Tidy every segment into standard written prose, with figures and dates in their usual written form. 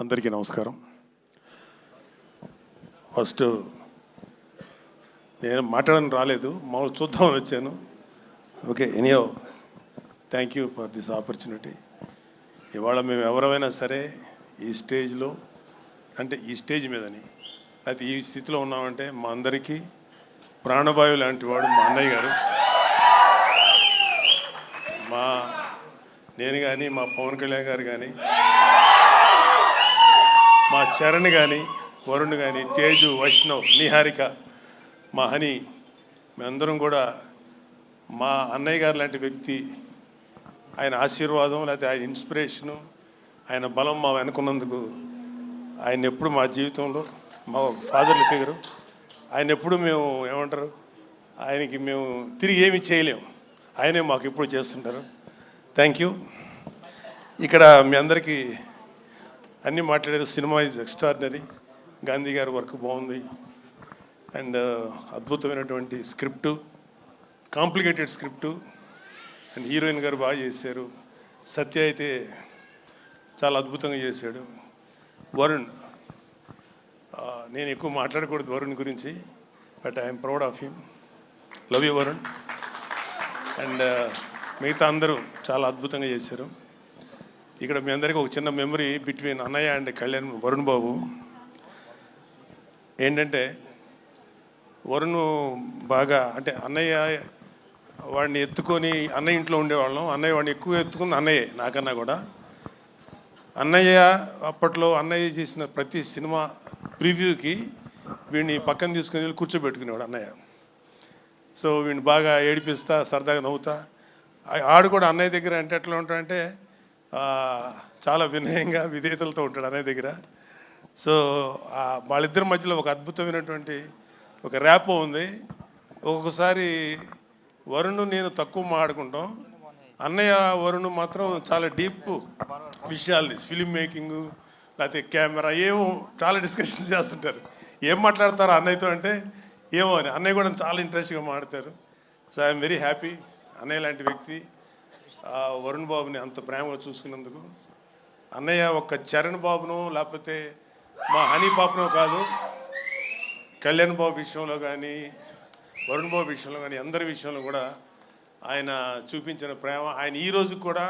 అందరికీ నమస్కారం. ఫస్ట్ నేను మాట్లాడడానికి రాలేదు, మామూలు చూద్దామని వచ్చాను. Okay, anyhow thank you for this opportunity. ఇవాళ మేము ఎవరైనా సరే ఈ స్టేజ్లో, అంటే ఈ స్టేజ్ మీదని అయితే ఈ స్థితిలో ఉన్నామంటే మా అందరికీ ప్రాణవాయువు లాంటి వాడు మా అన్నయ్య గారు. నేను కానీ, మా పవన్ కళ్యాణ్ గారు కానీ, మా చరణ్ కానీ, వరుణ్ కానీ, తేజు, వైష్ణవ్, నిహారిక, మా హని, మేమందరం కూడా మా అన్నయ్య గారు లాంటి వ్యక్తి, ఆయన ఆశీర్వాదం లేకపోతే ఆయన ఇన్స్పిరేషను, ఆయన బలం మా వెనుకున్నందుకు ఆయన ఎప్పుడు మా జీవితంలో మా ఫాదర్లీ ఫిగరు. ఆయన ఎప్పుడు మేము ఏమంటారు, ఆయనకి మేము తిరిగి ఏమి చేయలేము, ఆయనే మాకు ఎప్పుడు చేస్తుంటారు. Thank you. ఇక్కడ మీ అందరికీ అన్నీ మాట్లాడారు. Cinema is extraordinary. గాంధీ గారి వర్క్ బాగుంది అండ్ అద్భుతమైనటువంటి script, complicated script and heroine గారు బాగా చేశారు. సత్య అయితే చాలా అద్భుతంగా చేశాడు. వరుణ్, నేను ఎక్కువ మాట్లాడకూడదు వరుణ్ గురించి, but I'm proud of him. Love you Varun. And మిగతా అందరూ చాలా అద్భుతంగా చేశారు. ఇక్కడ మీ అందరికీ ఒక చిన్న మెమరీ బిట్వీన్ అన్నయ్య అండ్ కళ్యాణ్, వరుణ్ బాబు. ఏంటంటే వరుణ్ బాగా, అంటే అన్నయ్య వాడిని ఎత్తుకొని, అన్నయ్య ఇంట్లో ఉండేవాళ్ళం, అన్నయ్య వాడిని ఎక్కువ ఎత్తుకుంది అన్నయ్య నాకన్నా కూడా. అన్నయ్య అప్పట్లో అన్నయ్య చేసిన ప్రతి సినిమా ప్రివ్యూకి వీడిని పక్కన తీసుకుని వెళ్ళి కూర్చోబెట్టుకునేవాడు అన్నయ్య. సో వీడిని బాగా ఏడిపిస్తా, సరదాగా నవ్వుతా. ఆడు కూడా అన్నయ్య దగ్గర అంటే ఎట్లా ఉంటాడంటే చాలా వినయంగా, విధేయతలతో ఉంటాడు అన్నయ్య దగ్గర. సో వాళ్ళిద్దరి మధ్యలో ఒక అద్భుతమైనటువంటి ఒక ర్యాపో ఉంది. ఒక్కొక్కసారి వరుణ్ నేను తక్కువ మాట్లాడుకుంటాం, అన్నయ్య వరుణ్ మాత్రం చాలా డీప్ విషయాల్ని, ఫిలిం మేకింగు లేకపోతే కెమెరా ఏమో చాలా డిస్కషన్స్ చేస్తుంటారు. ఏం మాట్లాడతారు అన్నయ్యతో అంటే ఏమో అని, అన్నయ్య కూడా చాలా ఇంట్రెస్ట్గా మాట్లాడతారు. సో ఐఎమ్ వెరీ హ్యాపీ అన్నయ్య లాంటి వ్యక్తి వరుణ్ బాబుని అంత ప్రేమగా చూసుకున్నందుకు. అన్నయ్య ఒక్క చరణ్ బాబును లేకపోతే మా హనీ పాపనో కాదు, కళ్యాణ్ బాబు విషయంలో కానీ, వరుణ్ బాబు విషయంలో కానీ, అందరి విషయంలో కూడా ఆయన చూపించిన ప్రేమ. ఆయన ఈ రోజు కూడా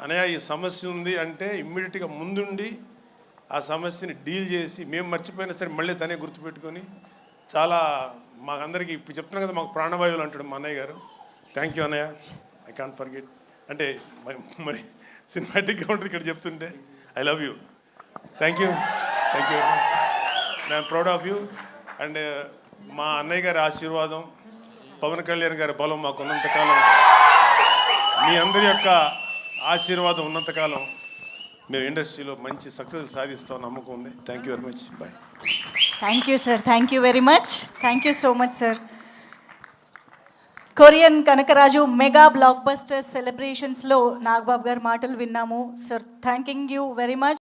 అన్నయ్య ఈ సమస్య ఉంది అంటే ఇమ్మీడియట్గా ముందుండి ఆ సమస్యని డీల్ చేసి, మేము మర్చిపోయినా సరే మళ్ళీ తనే గుర్తుపెట్టుకొని చాలా మాకందరికీ ఇప్పుడు చెప్తున్నాను కదా, మాకు ప్రాణవాయువులు అంటాడు మా అన్నయ్య గారు. థ్యాంక్ యూ అన్నయ్య, ఐ కాంట్ ఫర్గెట్. అంటే మరి సినిమాటిక్గా ఉంటుంది ఇక్కడ చెప్తుంటే. I love you. Thank you very much. I'm proud of you. And మా అన్నయ్య గారి ఆశీర్వాదం, పవన్ కళ్యాణ్ గారి బలం మాకు ఉన్నంతకాలం, మీ అందరి యొక్క ఆశీర్వాదం ఉన్నంతకాలం మేము ఇండస్ట్రీలో మంచి సక్సెస్ సాధిస్తాం నమ్మకం ఉంది. Thank you very much. Bye. Thank you sir. Thank you very much. Thank you so much sir. Korean Kanakaraju mega blockbuster సెలబ్రేషన్స్లో నాగబాబు గారి మాటలు విన్నాము sir. Thanking you very much.